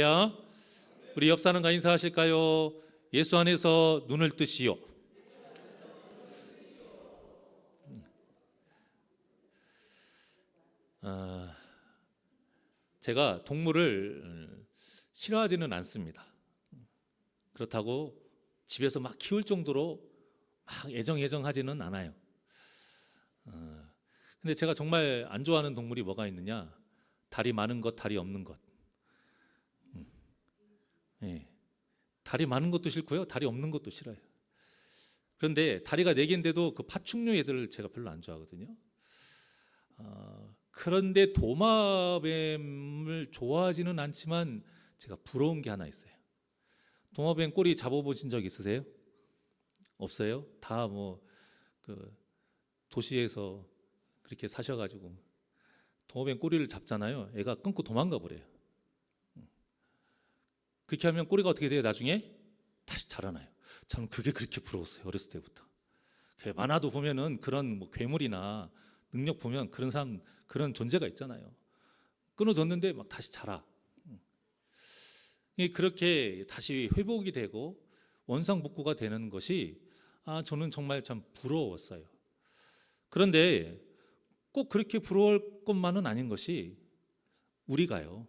야, 우리 옆 사람과 인사하실까요? 예수 안에서 눈을 뜨시오. 제가 동물을 싫어하지는 않습니다. 그렇다고 집에서 막 키울 정도로 막 애정하지는 않아요. 근데 제가 정말 안 좋아하는 동물이 뭐가 있느냐? 다리 많은 것, 다리 없는 것. 예. 다리 많은 것도 싫고요, 다리 없는 것도 싫어요. 그런데 다리가 4개인데도 그 파충류 애들을 제가 별로 안 좋아하거든요. 그런데 도마뱀을 좋아하지는 않지만 제가 부러운 게 하나 있어요. 도마뱀 꼬리 잡아보신 적 있으세요? 없어요? 다 뭐 그 도시에서 그렇게 사셔가지고 도마뱀 꼬리를 잡잖아요. 애가 끊고 도망가 버려요. 그렇게 하면 꼬리가 어떻게 돼요? 나중에 다시 자라나요. 저는 그게 그렇게 부러웠어요. 어렸을 때부터. 만화도 보면은 그런 뭐 괴물이나 능력 보면 그런 사람, 그런 존재가 있잖아요. 끊어졌는데 막 다시 자라. 그렇게 다시 회복이 되고 원상복구가 되는 것이 저는 정말 참 부러웠어요. 그런데 꼭 그렇게 부러울 것만은 아닌 것이, 우리가요,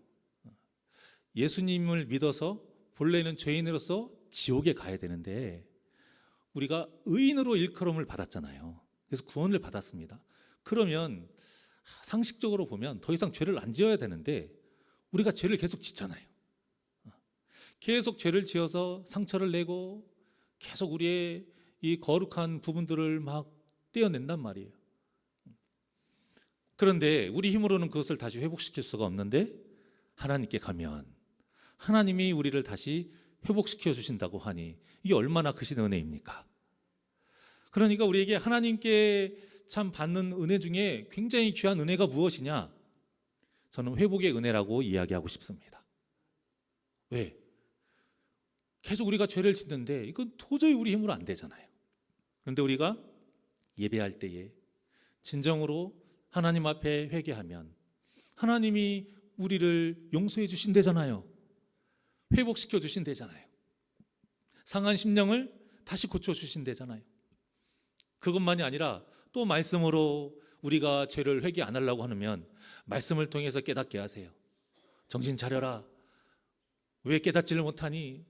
예수님을 믿어서 본래는 죄인으로서 지옥에 가야 되는데 우리가 의인으로 일컬음을 받았잖아요. 그래서 구원을 받았습니다. 그러면 상식적으로 보면 더 이상 죄를 안 지어야 되는데 우리가 죄를 계속 짓잖아요. 계속 죄를 지어서 상처를 내고 계속 우리의 이 거룩한 부분들을 막 떼어낸단 말이에요. 그런데 우리 힘으로는 그것을 다시 회복시킬 수가 없는데 하나님께 가면 하나님이 우리를 다시 회복시켜 주신다고 하니 이게 얼마나 크신 은혜입니까? 그러니까 우리에게 하나님께 참 받는 은혜 중에 굉장히 귀한 은혜가 무엇이냐? 저는 회복의 은혜라고 이야기하고 싶습니다. 왜? 계속 우리가 죄를 짓는데 이건 도저히 우리 힘으로 안 되잖아요. 그런데 우리가 예배할 때에 진정으로 하나님 앞에 회개하면 하나님이 우리를 용서해 주신대잖아요. 회복시켜 주신대잖아요. 상한 심령을 다시 고쳐 주신대잖아요. 그것만이 아니라 또 말씀으로 우리가 죄를 회개 안 하려고 하면 말씀을 통해서 깨닫게 하세요. 정신 차려라. 왜 깨닫지를 못하니?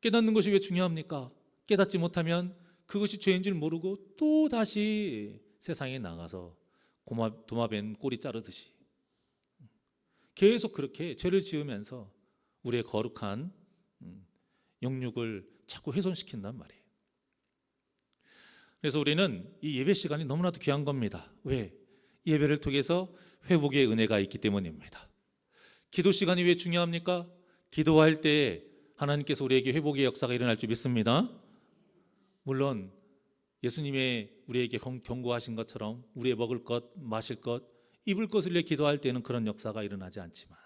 깨닫는 것이 왜 중요합니까? 깨닫지 못하면 그것이 죄인 줄 모르고 또 다시 세상에 나가서 도마뱀 꼬리 자르듯이 계속 그렇게 죄를 지으면서 우리의 거룩한 영육을 자꾸 훼손시킨단 말이에요. 그래서 우리는 이 예배 시간이 너무나도 귀한 겁니다. 왜? 예배를 통해서 회복의 은혜가 있기 때문입니다. 기도 시간이 왜 중요합니까? 기도할 때 하나님께서 우리에게 회복의 역사가 일어날 줄 믿습니다. 물론 예수님의 우리에게 경고하신 것처럼 우리의 먹을 것, 마실 것, 입을 것을 위해 기도할 때는 그런 역사가 일어나지 않지만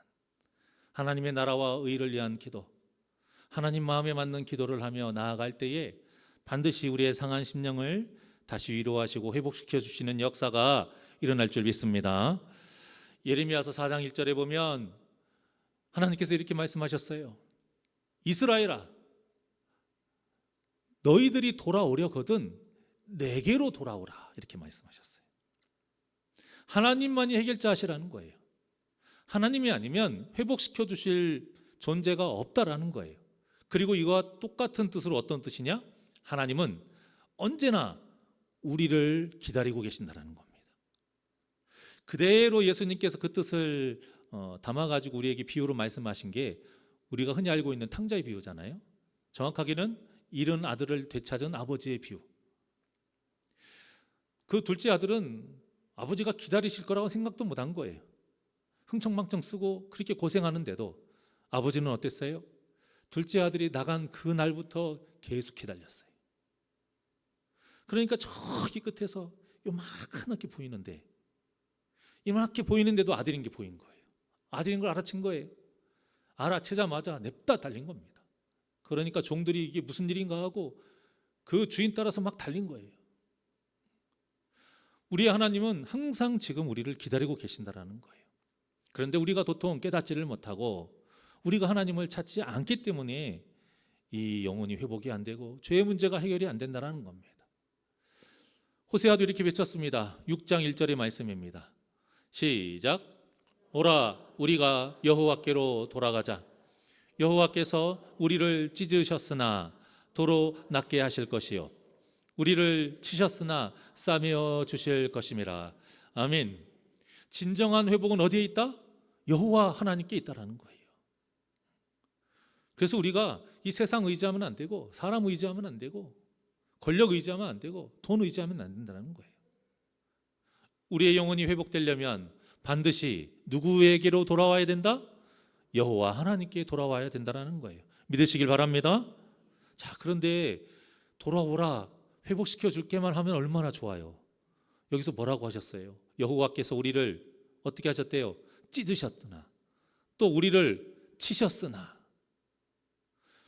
하나님의 나라와 의를 위한 기도, 하나님 마음에 맞는 기도를 하며 나아갈 때에 반드시 우리의 상한 심령을 다시 위로하시고 회복시켜 주시는 역사가 일어날 줄 믿습니다. 예레미야서 4장 1절에 보면 하나님께서 이렇게 말씀하셨어요. 이스라엘아, 너희들이 돌아오려거든 내게로 돌아오라, 이렇게 말씀하셨어요. 하나님만이 해결자 하시라는 거예요. 하나님이 아니면 회복시켜 주실 존재가 없다라는 거예요. 그리고 이와 똑같은 뜻으로 어떤 뜻이냐? 하나님은 언제나 우리를 기다리고 계신다는 겁니다. 그대로 예수님께서 그 뜻을 담아가지고 우리에게 비유로 말씀하신 게 우리가 흔히 알고 있는 탕자의 비유잖아요. 정확하게는 잃은 아들을 되찾은 아버지의 비유. 그 둘째 아들은 아버지가 기다리실 거라고 생각도 못한 거예요. 흥청망청 쓰고 그렇게 고생하는데도 아버지는 어땠어요? 둘째 아들이 나간 그 날부터 계속 기다렸어요. 그러니까 저기 끝에서 요만하게 보이는데, 이만하게 보이는데도 아들인 게 보인 거예요. 아들인 걸 알아챈 거예요. 알아채자마자 냅다 달린 겁니다. 그러니까 종들이 이게 무슨 일인가 하고 그 주인 따라서 막 달린 거예요. 우리의 하나님은 항상 지금 우리를 기다리고 계신다라는 거예요. 그런데 우리가 도통 깨닫지를 못하고 우리가 하나님을 찾지 않기 때문에 이 영혼이 회복이 안 되고 죄의 문제가 해결이 안 된다는 겁니다. 호세아도 이렇게 외쳤습니다. 6장 1절의 말씀입니다. 시작. 오라 우리가 여호와께로 돌아가자. 여호와께서 우리를 찢으셨으나 도로 낫게 하실 것이요 우리를 치셨으나 싸매어 주실 것임이라. 아멘. 진정한 회복은 어디에 있다? 여호와 하나님께 있다라는 거예요. 그래서 우리가 이 세상 의지하면 안 되고 사람 의지하면 안 되고 권력 의지하면 안 되고 돈 의지하면 안 된다는 거예요. 우리의 영혼이 회복되려면 반드시 누구에게로 돌아와야 된다? 여호와 하나님께 돌아와야 된다는 거예요. 믿으시길 바랍니다. 자, 그런데 돌아오라 회복시켜 줄게만 하면 얼마나 좋아요. 여기서 뭐라고 하셨어요? 여호와께서 우리를 어떻게 하셨대요? 찢으셨으나 또 우리를 치셨으나.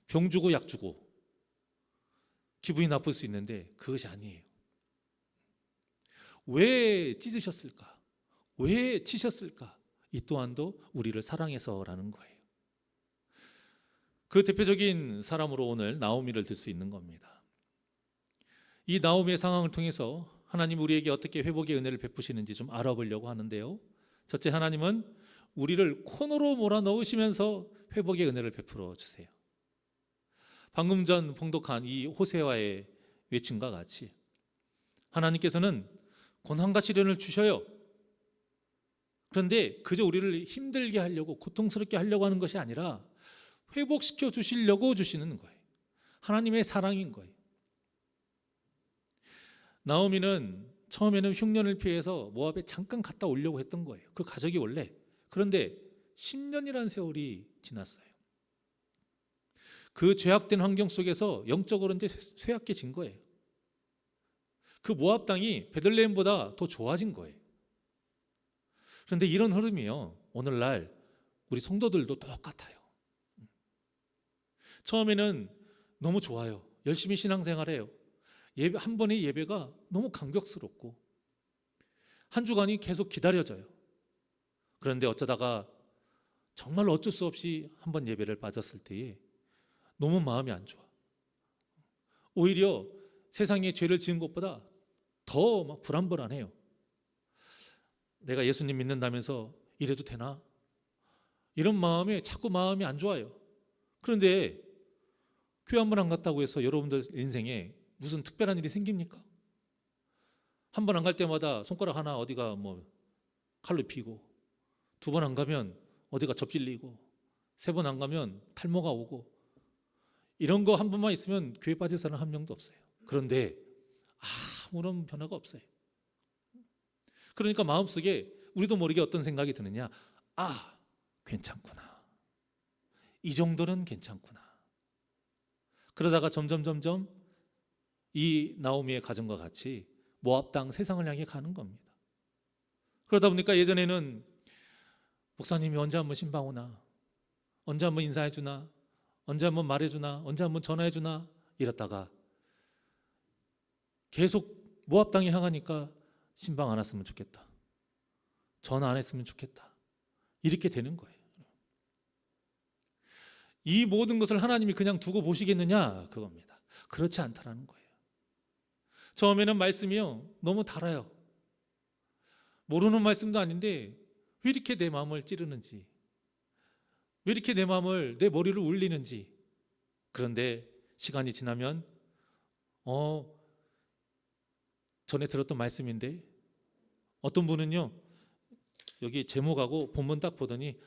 병 주고 약 주고 기분이 나쁠 수 있는데 그것이 아니에요. 왜 찢으셨을까? 왜 치셨을까? 이 또한도 우리를 사랑해서라는 거예요. 그 대표적인 사람으로 오늘 나오미를 들 수 있는 겁니다. 이 나오미의 상황을 통해서 하나님 우리에게 어떻게 회복의 은혜를 베푸시는지 좀 알아보려고 하는데요. 첫째, 하나님은 우리를 코너로 몰아넣으시면서 회복의 은혜를 베풀어 주세요. 방금 전 봉독한 이 호세아의 외침과 같이 하나님께서는 고난과 시련을 주셔요. 그런데 그저 우리를 힘들게 하려고 고통스럽게 하려고 하는 것이 아니라 회복시켜 주시려고 주시는 거예요. 하나님의 사랑인 거예요. 나오미는 처음에는 흉년을 피해서 모압에 잠깐 갔다 오려고 했던 거예요. 그 가족이 원래. 그런데 10년이라는 세월이 지났어요. 그 죄악된 환경 속에서 영적으로 이제 쇠약해진 거예요. 그 모압 땅이 베들레헴보다 더 좋아진 거예요. 그런데 이런 흐름이요, 오늘날 우리 성도들도 똑같아요. 처음에는 너무 좋아요. 열심히 신앙생활해요. 예배, 한 번의 예배가 너무 감격스럽고 한 주간이 계속 기다려져요. 그런데 어쩌다가 정말 어쩔 수 없이 한 번 예배를 빠졌을 때에 너무 마음이 안 좋아. 오히려 세상에 죄를 지은 것보다 더 막 불안불안해요. 내가 예수님 믿는다면서 이래도 되나? 이런 마음에 자꾸 마음이 안 좋아요. 그런데 교회 한 번 안 갔다고 해서 여러분들 인생에 무슨 특별한 일이 생깁니까? 한 번 안 갈 때마다 손가락 하나 어디가 뭐 칼로 피고, 두 번 안 가면 어디가 접질리고, 세 번 안 가면 탈모가 오고, 이런 거 한 번만 있으면 교회 빠질 사람 한 명도 없어요. 그런데 아무런 변화가 없어요. 그러니까 마음속에 우리도 모르게 어떤 생각이 드느냐, 괜찮구나, 이 정도는 괜찮구나. 그러다가 점점 이 나오미의 가정과 같이 모압 땅 세상을 향해 가는 겁니다. 그러다 보니까 예전에는 목사님이 언제 한번 신방 오나, 언제 한번 인사해 주나, 언제 한번 말해 주나, 언제 한번 전화해 주나 이랬다가 계속 모압 땅에 향하니까 신방 안 왔으면 좋겠다, 전화 안 했으면 좋겠다, 이렇게 되는 거예요. 이 모든 것을 하나님이 그냥 두고 보시겠느냐, 그겁니다. 그렇지 않다라는 거예요. 처음에는 말씀이요, 너무 달아요. 모르는 말씀도 아닌데 왜 이렇게 내 마음을 찌르는지, 왜 이렇게 내 마음을, 내 머리를 울리는지. 그런데 시간이 지나면 전에 들었던 말씀인데, 어떤 분은요, 여기 제목하고 본문 딱 보더니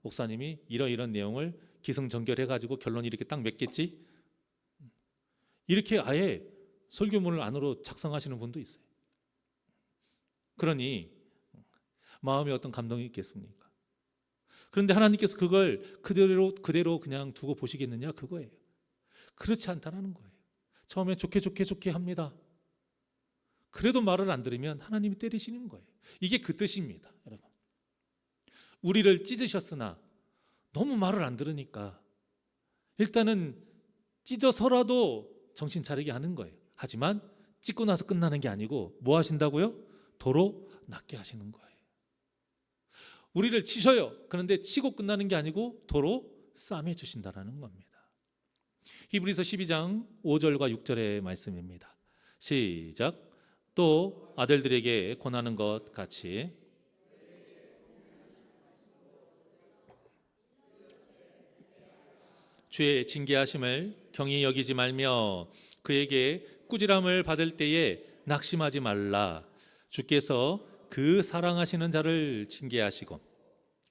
목사님이 이런 내용을 기승전결해가지고 결론이 이렇게 딱 맺겠지, 이렇게 아예 설교문을 안으로 작성하시는 분도 있어요. 그러니 마음에 어떤 감동이 있겠습니까? 그런데 하나님께서 그걸 그대로 그냥 두고 보시겠느냐, 그거예요. 그렇지 않다는 거예요. 처음에 좋게 합니다. 그래도 말을 안 들으면 하나님이 때리시는 거예요. 이게 그 뜻입니다, 여러분. 우리를 찢으셨으나 너무 말을 안 들으니까 일단은 찢어서라도 정신 차리게 하는 거예요. 하지만 찢고 나서 끝나는 게 아니고 뭐 하신다고요? 도로 낫게 하시는 거예요. 우리를 치셔요. 그런데 치고 끝나는 게 아니고 도로 싸매 주신다라는 겁니다. 히브리서 12장 5절과 6절의 말씀입니다. 시작. 또 아들들에게 권하는 것 같이 주의 징계하심을 경히 여기지 말며 그에게 꾸지람을 받을 때에 낙심하지 말라. 주께서 그 사랑하시는 자를 징계하시고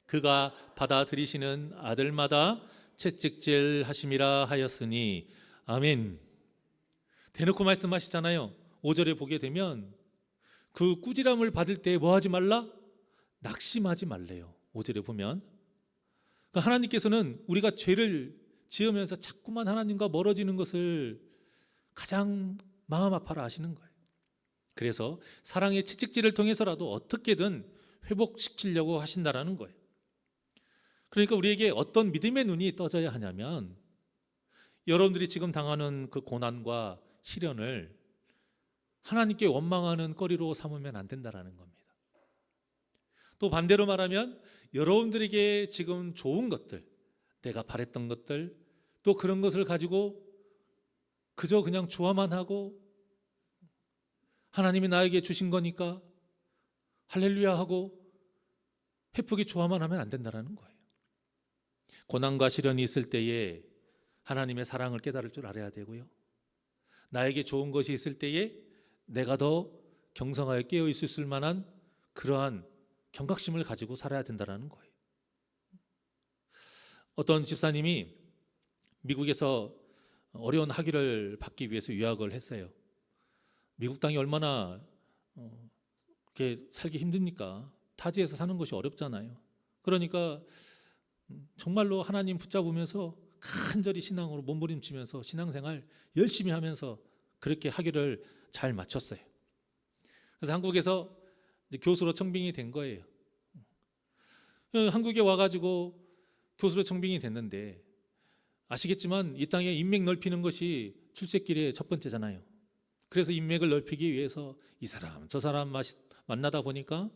그가 받아들이시는 아들마다 채찍질 하심이라 하였으니 아멘. 대놓고 말씀하시잖아요. 5절에 보게 되면 그 꾸지람을 받을 때 뭐 하지 말라? 낙심하지 말래요. 5절에 보면 그러니까 하나님께서는 우리가 죄를 지으면서 자꾸만 하나님과 멀어지는 것을 가장 마음 아파라 하시는 거예요. 그래서 사랑의 채찍질을 통해서라도 어떻게든 회복시키려고 하신다라는 거예요. 그러니까 우리에게 어떤 믿음의 눈이 떠져야 하냐면 여러분들이 지금 당하는 그 고난과 시련을 하나님께 원망하는 거리로 삼으면 안 된다라는 겁니다. 또 반대로 말하면 여러분들에게 지금 좋은 것들, 내가 바랬던 것들, 또 그런 것을 가지고 그저 그냥 좋아만 하고 하나님이 나에게 주신 거니까 할렐루야 하고 헤프게 좋아만 하면 안 된다는 거예요. 고난과 시련이 있을 때에 하나님의 사랑을 깨달을 줄 알아야 되고요. 나에게 좋은 것이 있을 때에 내가 더 경성하여 깨어 있을 만한 그러한 경각심을 가지고 살아야 된다는 거예요. 어떤 집사님이 미국에서 어려운 학위를 받기 위해서 유학을 했어요. 미국 땅이 얼마나 살기 힘듭니까? 타지에서 사는 것이 어렵잖아요. 그러니까 정말로 하나님 붙잡으면서 간절히 신앙으로 몸부림치면서 신앙생활 열심히 하면서 그렇게 학위를 잘 마쳤어요. 그래서 한국에서 이제 교수로 청빙이 된 거예요. 한국에 와가지고 교수로 청빙이 됐는데 아시겠지만 이 땅에 인맥 넓히는 것이 출세길의 첫 번째잖아요. 그래서 인맥을 넓히기 위해서 이 사람 저 사람 만나다 보니까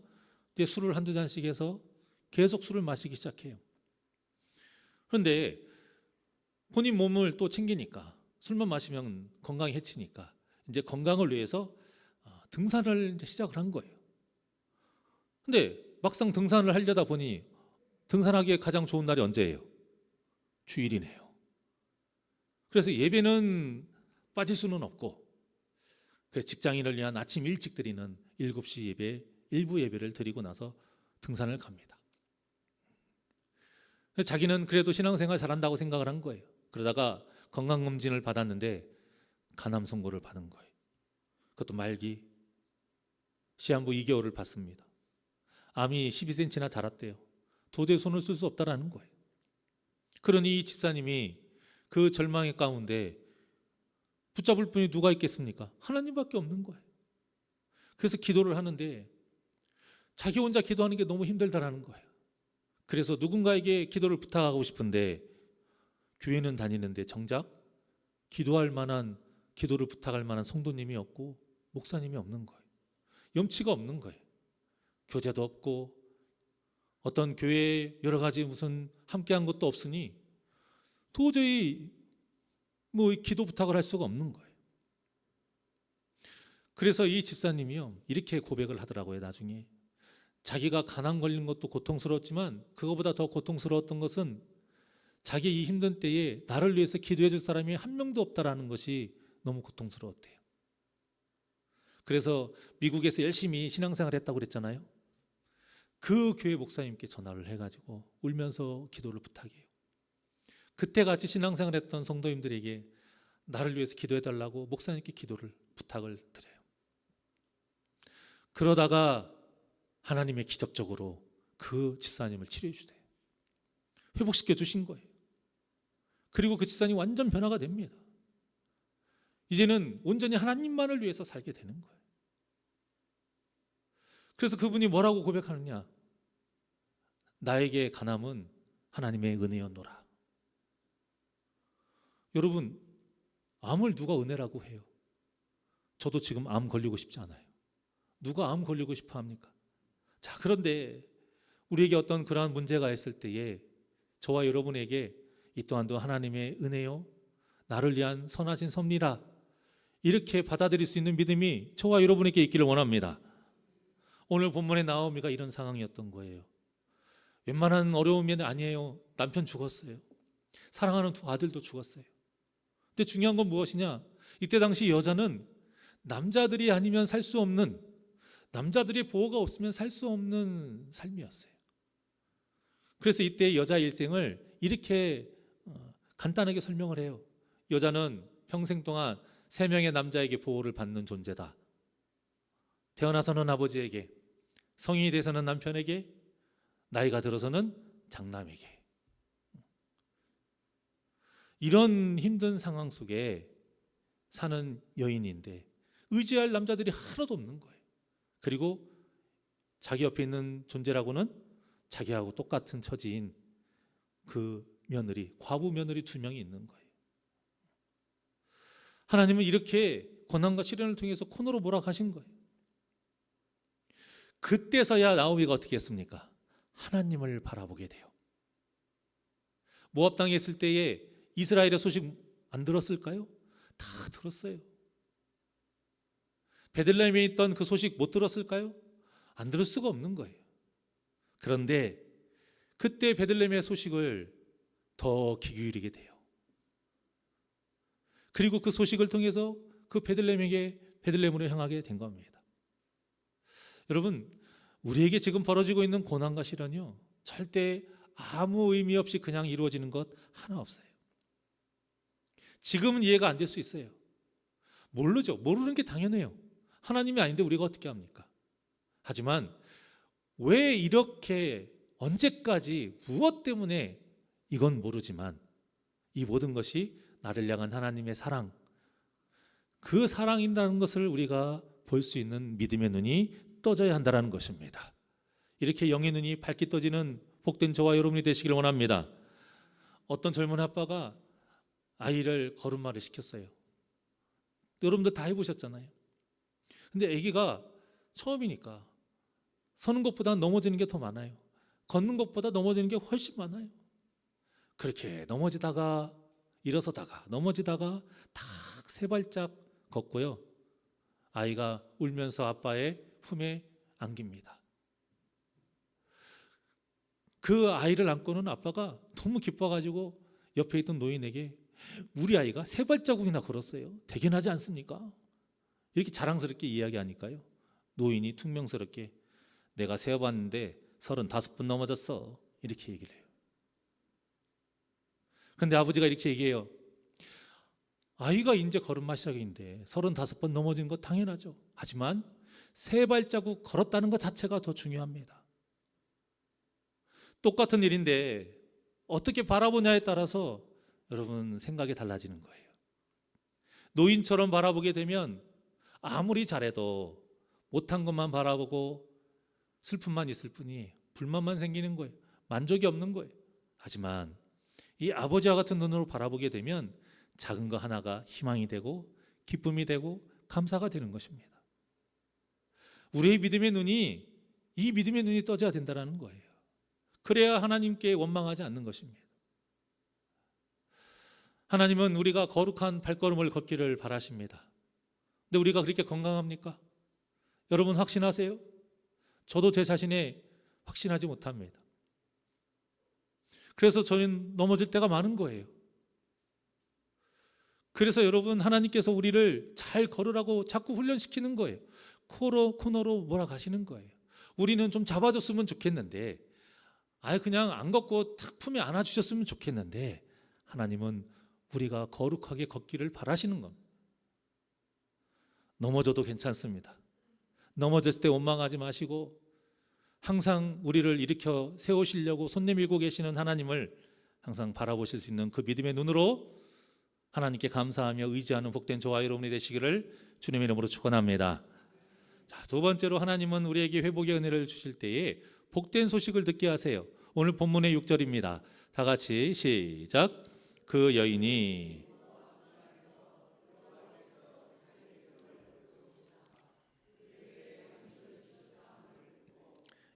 이제 술을 한두 잔씩 해서 계속 술을 마시기 시작해요. 그런데 본인 몸을 또 챙기니까 술만 마시면 건강에 해치니까 이제 건강을 위해서 등산을 이제 시작을 한 거예요. 근데 막상 등산을 하려다 보니 등산하기에 가장 좋은 날이 언제예요? 주일이네요. 그래서 예배는 빠질 수는 없고 그래서 직장인을 위한 아침 일찍 드리는 7시 예배, 일부 예배를 드리고 나서 등산을 갑니다. 자기는 그래도 신앙생활 잘한다고 생각을 한 거예요. 그러다가 건강검진을 받았는데 간암 선고를 받은 거예요. 그것도 말기 시한부 2개월을 받습니다. 암이 12cm나 자랐대요. 도저히 손을 쓸 수 없다라는 거예요. 그러니 이 집사님이 그 절망의 가운데 붙잡을 분이 누가 있겠습니까? 하나님밖에 없는 거예요. 그래서 기도를 하는데 자기 혼자 기도하는 게 너무 힘들다라는 거예요. 그래서 누군가에게 기도를 부탁하고 싶은데 교회는 다니는데 정작 기도할 만한 기도를 부탁할 만한 성도님이 없고 목사님이 없는 거예요. 염치가 없는 거예요. 교제도 없고 어떤 교회에 여러 가지 무슨 함께한 것도 없으니 도저히 뭐 기도 부탁을 할 수가 없는 거예요. 그래서 이 집사님이요 이렇게 고백을 하더라고요. 나중에 자기가 간암 걸린 것도 고통스러웠지만 그거보다 더 고통스러웠던 것은 자기 이 힘든 때에 나를 위해서 기도해 줄 사람이 한 명도 없다라는 것이 너무 고통스러웠대요. 그래서 미국에서 열심히 신앙생활 했다고 그랬잖아요. 그 교회 목사님께 전화를 해가지고 울면서 기도를 부탁해요. 그때 같이 신앙생활 했던 성도님들에게 나를 위해서 기도해달라고 목사님께 기도를 부탁을 드려요. 그러다가 하나님의 기적적으로 그 집사님을 치료해 주세요. 회복시켜 주신 거예요. 그리고 그 집사님이 완전 변화가 됩니다. 이제는 온전히 하나님만을 위해서 살게 되는 거예요. 그래서 그분이 뭐라고 고백하느냐? 나에게 간암은 하나님의 은혜였노라. 여러분, 암을 누가 은혜라고 해요? 저도 지금 암 걸리고 싶지 않아요. 누가 암 걸리고 싶어 합니까? 자, 그런데 우리에게 어떤 그러한 문제가 있을 때에 저와 여러분에게 이 또한도 하나님의 은혜요, 나를 위한 선하신 섭리라, 이렇게 받아들일 수 있는 믿음이 저와 여러분에게 있기를 원합니다. 오늘 본문의 나오미가 이런 상황이었던 거예요. 웬만한 어려움이 아니에요. 남편 죽었어요. 사랑하는 두 아들도 죽었어요. 근데 중요한 건 무엇이냐? 이때 당시 여자는 남자들이 아니면 살 수 없는, 남자들의 보호가 없으면 살 수 없는 삶이었어요. 그래서 이때 여자 일생을 이렇게 간단하게 설명을 해요. 여자는 평생 동안 3명의 남자에게 보호를 받는 존재다. 태어나서는 아버지에게, 성인이 돼서는 남편에게, 나이가 들어서는 장남에게. 이런 힘든 상황 속에 사는 여인인데 의지할 남자들이 하나도 없는 거예요. 그리고 자기 옆에 있는 존재라고는 자기하고 똑같은 처지인 그 며느리, 과부 며느리 2명이 있는 거예요. 하나님은 이렇게 고난과 시련을 통해서 코너로 몰아가신 거예요. 그때서야 나오미가 어떻게 했습니까? 하나님을 바라보게 돼요. 모압 땅에 있을 때에 이스라엘의 소식 안 들었을까요? 다 들었어요. 베들레헴에 있던 그 소식 못 들었을까요? 안 들을 수가 없는 거예요. 그런데 그때 베들레헴의 소식을 더 귀 기울이게 돼요. 그리고 그 소식을 통해서 그 베들레헴으로 향하게 된 겁니다. 여러분, 우리에게 지금 벌어지고 있는 고난과 시련이요, 절대 아무 의미 없이 그냥 이루어지는 것 하나 없어요. 지금은 이해가 안 될 수 있어요. 모르죠. 모르는 게 당연해요. 하나님이 아닌데 우리가 어떻게 합니까? 하지만 왜 이렇게, 언제까지, 무엇 때문에, 이건 모르지만 이 모든 것이 나를 향한 하나님의 사랑, 그 사랑인다는 것을 우리가 볼 수 있는 믿음의 눈이 떠져야 한다는 것입니다. 이렇게 영의 눈이 밝게 떠지는 복된 저와 여러분이 되시길 원합니다. 어떤 젊은 아빠가 아이를 걸음마를 시켰어요. 여러분들 다 해보셨잖아요. 근데 아기가 처음이니까 서는 것보다 넘어지는 게 더 많아요. 걷는 것보다 넘어지는 게 훨씬 많아요. 그렇게 넘어지다가 일어서다가 넘어지다가 딱 3발짝 걷고요, 아이가 울면서 아빠의 품에 안깁니다. 그 아이를 안고는 아빠가 너무 기뻐가지고 옆에 있던 노인에게, 우리 아이가 3발자국이나 걸었어요. 대견하지 않습니까? 이렇게 자랑스럽게 이야기하니까요, 노인이 퉁명스럽게, 내가 세어봤는데 35번 넘어졌어, 이렇게 얘기를 해요. 그런데 아버지가 이렇게 얘기해요. 아이가 이제 걸음마 시작인데 35번 넘어진 거 당연하죠. 하지만 3발자국 걸었다는 것 자체가 더 중요합니다. 똑같은 일인데 어떻게 바라보냐에 따라서 여러분 생각이 달라지는 거예요. 노인처럼 바라보게 되면 아무리 잘해도 못한 것만 바라보고 슬픔만 있을 뿐이 불만만 생기는 거예요. 만족이 없는 거예요. 하지만 이 아버지와 같은 눈으로 바라보게 되면 작은 거 하나가 희망이 되고 기쁨이 되고 감사가 되는 것입니다. 우리의 믿음의 눈이, 이 믿음의 눈이 떠져야 된다는 거예요. 그래야 하나님께 원망하지 않는 것입니다. 하나님은 우리가 거룩한 발걸음을 걷기를 바라십니다. 근데 우리가 그렇게 건강합니까? 여러분 확신하세요? 저도 제 자신에 확신하지 못합니다. 그래서 저는 넘어질 때가 많은 거예요. 그래서 여러분, 하나님께서 우리를 잘 걸으라고 자꾸 훈련시키는 거예요. 코너로 몰아가시는 거예요. 우리는 좀 잡아줬으면 좋겠는데, 그냥 안 걷고 탁 품에 안아주셨으면 좋겠는데, 하나님은 우리가 거룩하게 걷기를 바라시는 겁니다. 넘어져도 괜찮습니다. 넘어졌을 때 원망하지 마시고 항상 우리를 일으켜 세우시려고 손 내밀고 계시는 하나님을 항상 바라보실 수 있는 그 믿음의 눈으로 하나님께 감사하며 의지하는 복된 저와 여러분이 되시기를 주님의 이름으로 축원합니다. 자, 2번째로 하나님은 우리에게 회복의 은혜를 주실 때에 복된 소식을 듣게 하세요. 오늘 본문의 6절입니다. 다 같이 시작. 그 여인이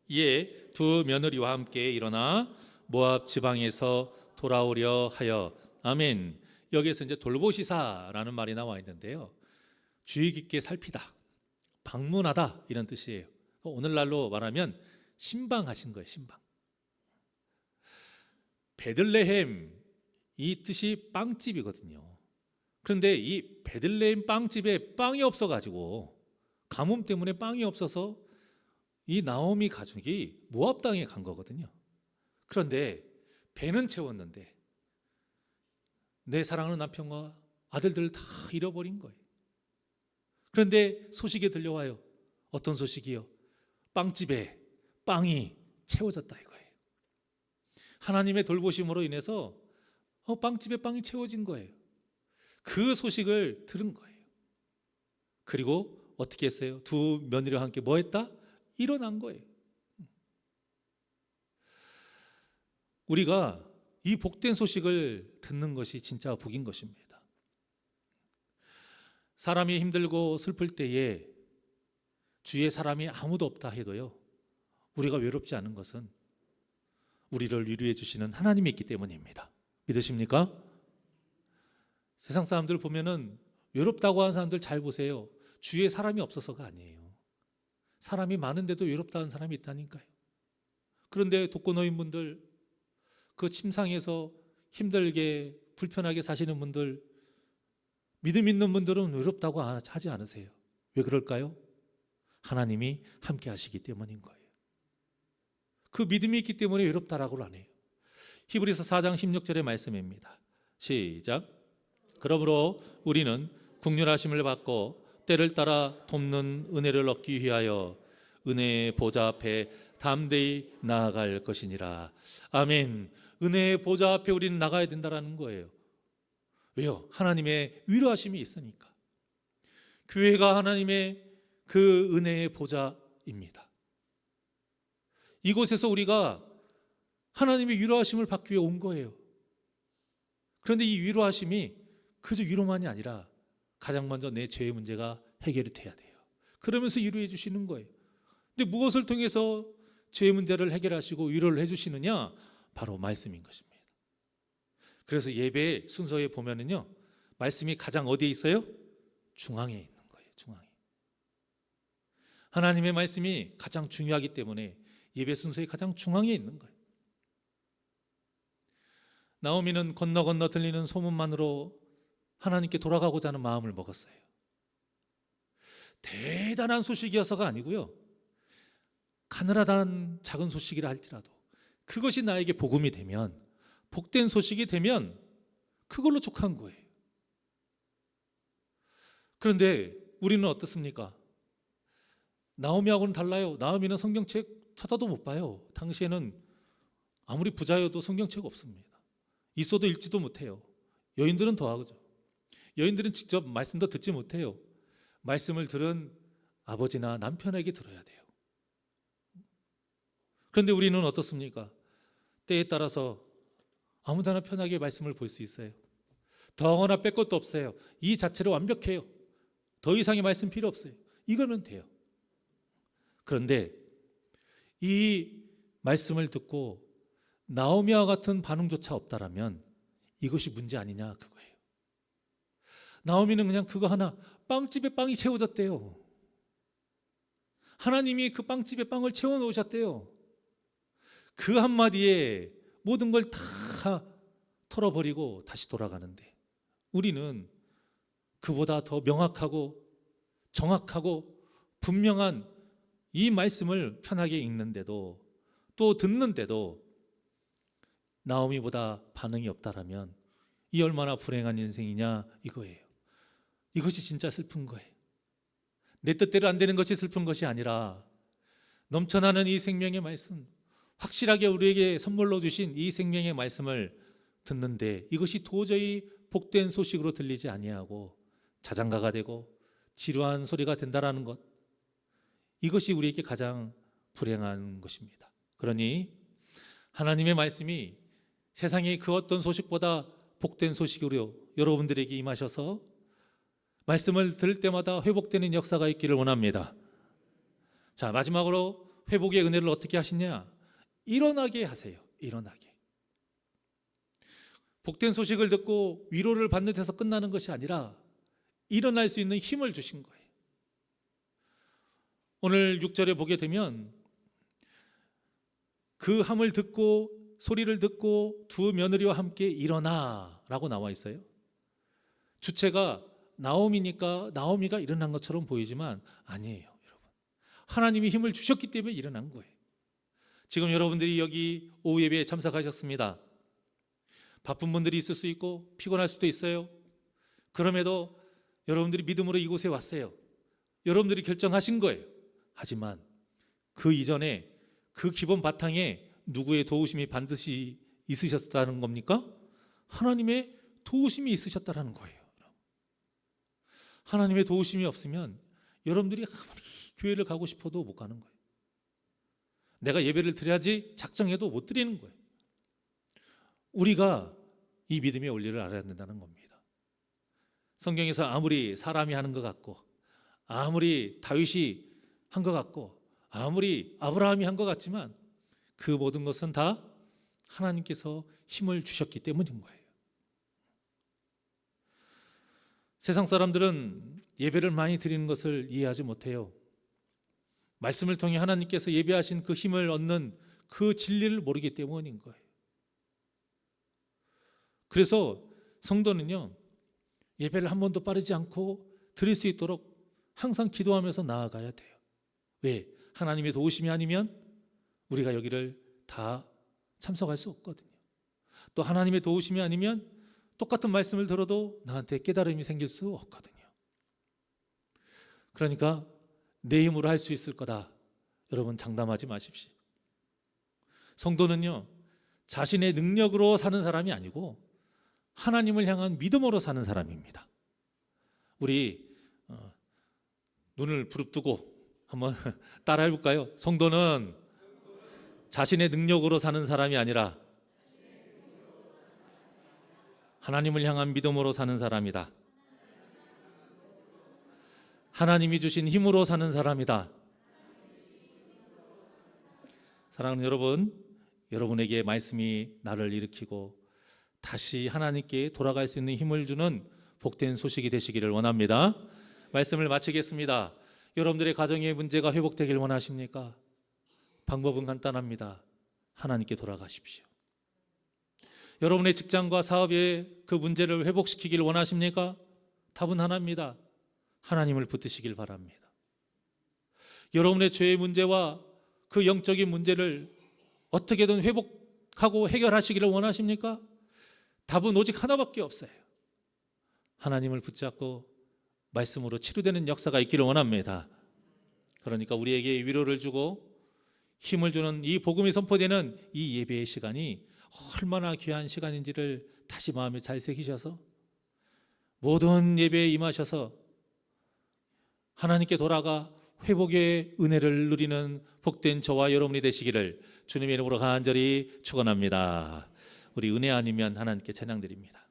이에 두 며느리와 함께 일어나 모압 지방에서 돌아오려 하여. 아멘. 여기에서 이제 돌보시사라는 말이 나와 있는데요, 주의 깊게 살피다, 방문하다 이런 뜻이에요. 오늘날로 말하면 신방하신 거예요. 신방. 베들레헴, 이 뜻이 빵집이거든요. 그런데 이 베들레헴 빵집에 빵이 없어가지고, 가뭄 때문에 빵이 없어서 이 나오미 가족이 모압 땅에 간 거거든요. 그런데 배는 채웠는데 내 사랑하는 남편과 아들들을 다 잃어버린 거예요. 그런데 소식이 들려와요. 어떤 소식이요? 빵집에 빵이 채워졌다 이거예요. 하나님의 돌보심으로 인해서 빵집에 빵이 채워진 거예요. 그 소식을 들은 거예요. 그리고 어떻게 했어요? 두 며느리와 함께 뭐 했다? 일어난 거예요. 우리가 이 복된 소식을 듣는 것이 진짜 복인 것입니다. 사람이 힘들고 슬플 때에 주위에 사람이 아무도 없다 해도요, 우리가 외롭지 않은 것은 우리를 위로해 주시는 하나님이 있기 때문입니다. 믿으십니까? 세상 사람들 보면은 외롭다고 하는 사람들 잘 보세요. 주위에 사람이 없어서가 아니에요. 사람이 많은데도 외롭다는 사람이 있다니까요. 그런데 독거노인분들, 그 침상에서 힘들게 불편하게 사시는 분들, 믿음 있는 분들은 외롭다고 하지 않으세요. 왜 그럴까요? 하나님이 함께 하시기 때문인 거예요. 그 믿음이 있기 때문에 외롭다라고는 안 해요. 히브리서 4장 16절의 말씀입니다. 시작. 그러므로 우리는 긍휼하심을 받고 때를 따라 돕는 은혜를 얻기 위하여 은혜의 보좌 앞에 담대히 나아갈 것이니라. 아멘. 은혜의 보좌 앞에 우리는 나가야 된다는 거예요. 왜요? 하나님의 위로하심이 있으니까. 교회가 하나님의 그 은혜의 보좌입니다. 이곳에서 우리가 하나님의 위로하심을 받기 위해 온 거예요. 그런데 이 위로하심이 그저 위로만이 아니라 가장 먼저 내 죄의 문제가 해결이 돼야 돼요. 그러면서 위로해 주시는 거예요. 근데 무엇을 통해서 죄의 문제를 해결하시고 위로를 해주시느냐? 바로 말씀인 것입니다. 그래서 예배 순서에 보면은요, 말씀이 가장 어디에 있어요? 중앙에 있는 거예요. 중앙에. 하나님의 말씀이 가장 중요하기 때문에 예배 순서의 가장 중앙에 있는 거예요. 나오미는 건너 건너 들리는 소문만으로 하나님께 돌아가고자 하는 마음을 먹었어요. 대단한 소식이어서가 아니고요, 가느다란 작은 소식이라 할지라도 그것이 나에게 복음이 되면, 복된 소식이 되면 그걸로 족한 거예요. 그런데 우리는 어떻습니까? 나오미하고는 달라요. 나오미는 성경책 쳐다도 못 봐요. 당시에는 아무리 부자여도 성경책 없습니다. 있어도 읽지도 못해요. 여인들은 더하죠. 여인들은 직접 말씀도 듣지 못해요. 말씀을 들은 아버지나 남편에게 들어야 돼요. 그런데 우리는 어떻습니까? 때에 따라서 아무데나 편하게 말씀을 볼 수 있어요. 더하거나 뺄 것도 없어요. 이 자체로 완벽해요. 더 이상의 말씀 필요 없어요. 이거면 돼요. 그런데 이 말씀을 듣고 나오미와 같은 반응조차 없다라면 이것이 문제 아니냐 그거예요. 나오미는 그냥 그거 하나, 빵집에 빵이 채워졌대요. 하나님이 그 빵집에 빵을 채워 놓으셨대요. 그 한마디에 모든 걸 다 털어버리고 다시 돌아가는데, 우리는 그보다 더 명확하고 정확하고 분명한 이 말씀을 편하게 읽는데도, 또 듣는데도 나오미보다 반응이 없다라면 이 얼마나 불행한 인생이냐 이거예요. 이것이 진짜 슬픈 거예요. 내 뜻대로 안 되는 것이 슬픈 것이 아니라 넘쳐나는 이 생명의 말씀, 확실하게 우리에게 선물로 주신 이 생명의 말씀을 듣는데 이것이 도저히 복된 소식으로 들리지 아니하고 자장가가 되고 지루한 소리가 된다라는 것, 이것이 우리에게 가장 불행한 것입니다. 그러니 하나님의 말씀이 세상의 그 어떤 소식보다 복된 소식으로 여러분들에게 임하셔서 말씀을 들을 때마다 회복되는 역사가 있기를 원합니다. 자, 마지막으로 회복의 은혜를 어떻게 하시냐? 일어나게 하세요. 일어나게. 복된 소식을 듣고 위로를 받는 데서 끝나는 것이 아니라 일어날 수 있는 힘을 주신 거예요. 오늘 6절에 보게 되면 그 함을 듣고 소리를 듣고 두 며느리와 함께 일어나라고 나와 있어요. 주체가 나오미니까 나오미가 일어난 것처럼 보이지만 아니에요, 여러분. 하나님이 힘을 주셨기 때문에 일어난 거예요. 지금 여러분들이 여기 오후 예배에 참석하셨습니다. 바쁜 분들이 있을 수 있고 피곤할 수도 있어요. 그럼에도 여러분들이 믿음으로 이곳에 왔어요. 여러분들이 결정하신 거예요. 하지만 그 이전에 그 기본 바탕에 누구의 도우심이 반드시 있으셨다는 겁니까? 하나님의 도우심이 있으셨다는 거예요. 하나님의 도우심이 없으면 여러분들이 아무리 교회를 가고 싶어도 못 가는 거예요. 내가 예배를 드려야지 작정해도 못 드리는 거예요. 우리가 이 믿음의 원리를 알아야 된다는 겁니다. 성경에서 아무리 사람이 하는 것 같고 아무리 다윗이 한 것 같고 아무리 아브라함이 한 것 같지만 그 모든 것은 다 하나님께서 힘을 주셨기 때문인 거예요. 세상 사람들은 예배를 많이 드리는 것을 이해하지 못해요. 말씀을 통해 하나님께서 예배하신 그 힘을 얻는 그 진리를 모르기 때문인 거예요. 그래서 성도는요, 예배를 한 번도 빠르지 않고 드릴 수 있도록 항상 기도하면서 나아가야 돼요. 왜? 하나님의 도우심이 아니면 우리가 여기를 다 참석할 수 없거든요. 또 하나님의 도우심이 아니면 똑같은 말씀을 들어도 나한테 깨달음이 생길 수 없거든요. 그러니까 내 힘으로 할 수 있을 거다. 여러분 장담하지 마십시오. 성도는요, 자신의 능력으로 사는 사람이 아니고 하나님을 향한 믿음으로 사는 사람입니다. 우리 눈을 부릅뜨고 한번 따라해 볼까요? 성도는 자신의 능력으로 사는 사람이 아니라 하나님을 향한 믿음으로 사는 사람이다. 하나님이 주신 힘으로 사는 사람이다. 사랑하는 여러분, 여러분에게 말씀이 나를 일으키고 다시 하나님께 돌아갈 수 있는 힘을 주는 복된 소식이 되시기를 원합니다. 말씀을 마치겠습니다. 여러분들의 가정의 문제가 회복되길 원하십니까? 방법은 간단합니다. 하나님께 돌아가십시오. 여러분의 직장과 사업의 그 문제를 회복시키길 원하십니까? 답은 하나입니다. 하나님을 붙드시길 바랍니다. 여러분의 죄의 문제와 그 영적인 문제를 어떻게든 회복하고 해결하시기를 원하십니까? 답은 오직 하나밖에 없어요. 하나님을 붙잡고 말씀으로 치료되는 역사가 있기를 원합니다. 그러니까 우리에게 위로를 주고 힘을 주는 이 복음이 선포되는 이 예배의 시간이 얼마나 귀한 시간인지를 다시 마음에 잘 새기셔서 모든 예배에 임하셔서 하나님께 돌아가 회복의 은혜를 누리는 복된 저와 여러분이 되시기를 주님의 이름으로 간절히 축원합니다. 우리 은혜 아니면 하나님께 찬양드립니다.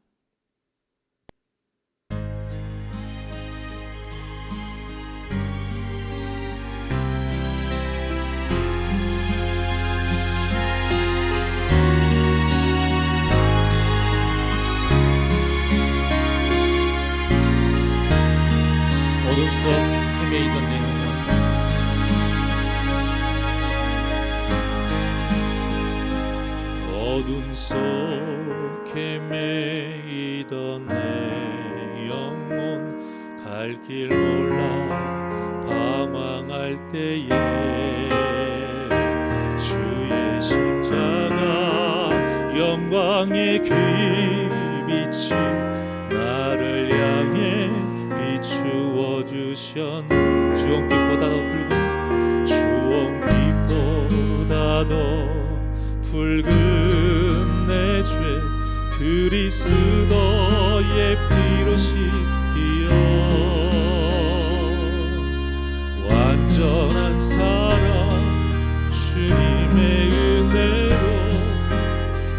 어둠 속 헤매이던 내 영혼, 어둠 속 헤매이던 내 영혼, 갈 길 몰라 방황할 때에 주의 십자가 영광의 귀빛이 나를 향해 비추어 주션. 주홍빛보다도 붉은, 주홍빛보다도 붉은 내 죄 그리스도의 피로 씻기어 완전한 사랑 주님의 은혜로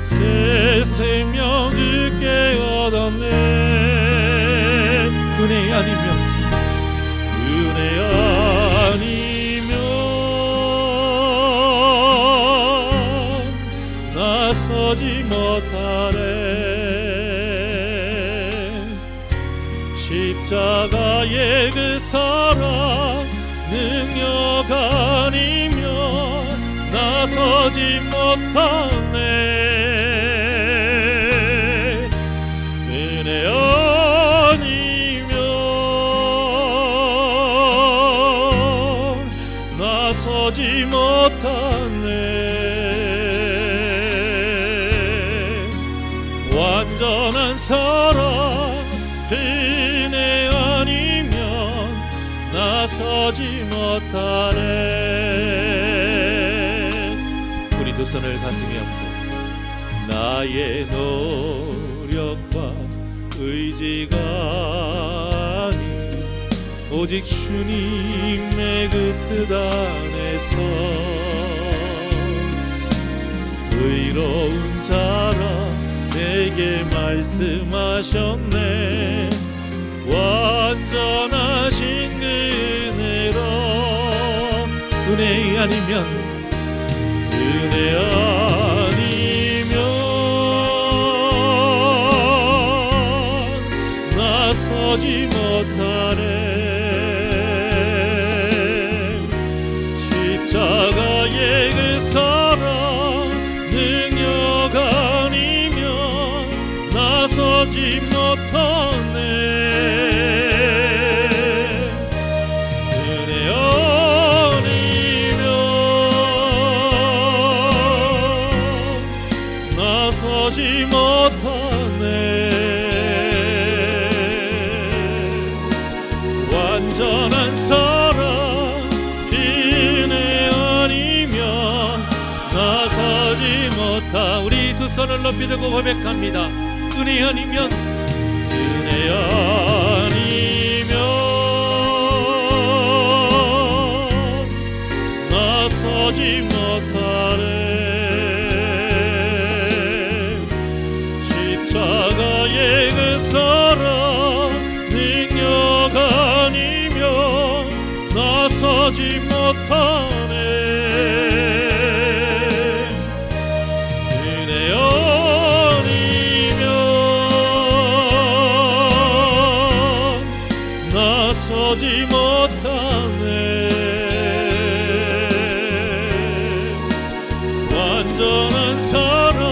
새 생명을 깨어났네. 은혜 아니면 십자가의 그 사랑 능력 아니면 나서지 못하네. 은혜 아니면 나서지 못하네. 완전한 사랑 은혜 아니면 나서지 못하네. 우리 두 손을 가슴에 얹고 나의 노력과 의지가 아닌 오직 주님의 그 뜻 안에서 의로운 자라 내게 말씀하셨네. 완전하신 그 은혜로 은혜 아니면 나서지 못하네. 십자가의 그 사랑 능력 아니면 나서지 못하네. 나서지 못하네. 완전한 사랑 은혜 아니면 나서지 못하. 우리 두 손을 높이 들고 고백합니다. 은혜 아니면 나서지 못하네. 십자가의 그 사랑 능력 아니면 나서지 못하네. 은혜 아니면 나서지 못하네. 완전한 사랑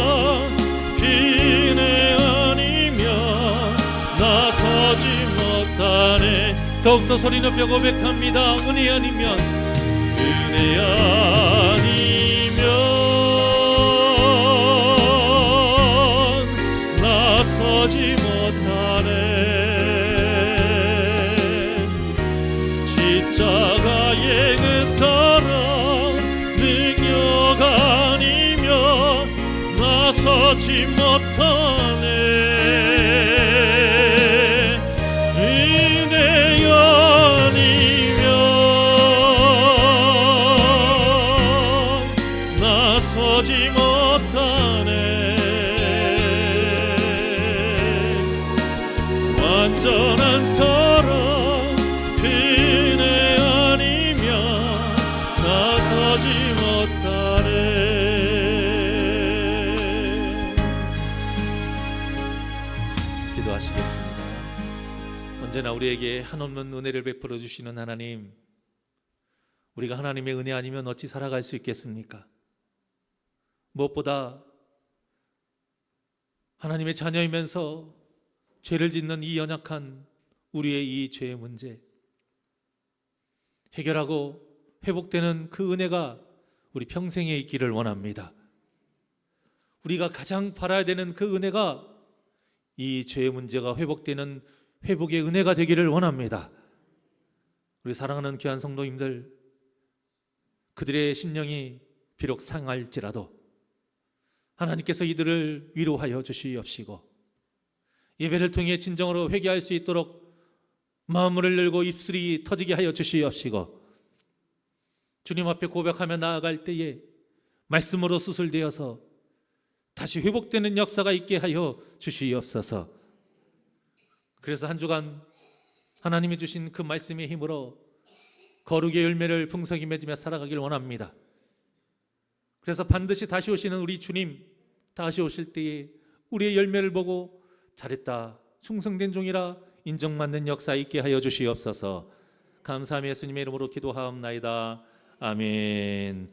은혜 아니면 나서지 못하네. 더욱더 소리 높여 고백합니다. 은혜 아니면 나서지 못하네. 십자가의 그 사랑 능력 아니면 나서지 못하네. 은혜 아니면 나서지 못하네. 완전한 사랑 은혜 아니면 나서지 못하네. 기도하시겠습니다. 언제나 우리에게 한없는 은혜를 베풀어 주시는 하나님, 우리가 하나님의 은혜 아니면 어찌 살아갈 수 있겠습니까? 무엇보다 하나님의 자녀이면서 죄를 짓는 이 연약한 우리의 이 죄의 문제 해결하고 회복되는 그 은혜가 우리 평생에 있기를 원합니다. 우리가 가장 바라야 되는 그 은혜가 이 죄의 문제가 회복되는 회복의 은혜가 되기를 원합니다. 우리 사랑하는 귀한 성도님들, 그들의 심령이 비록 상할지라도 하나님께서 이들을 위로하여 주시옵시고 예배를 통해 진정으로 회개할 수 있도록 마음을 열고 입술이 터지게 하여 주시옵시고 주님 앞에 고백하며 나아갈 때에 말씀으로 수술되어서 다시 회복되는 역사가 있게 하여 주시옵소서. 그래서 한 주간 하나님이 주신 그 말씀의 힘으로 거룩의 열매를 풍성히 맺으며 살아가길 원합니다. 그래서 반드시 다시 오시는 우리 주님, 다시 오실 때에 우리의 열매를 보고 잘했다, 충성된 종이라 인정받는 역사 있게 하여 주시옵소서. 감사함이 예수님의 이름으로 기도하옵나이다. 아멘.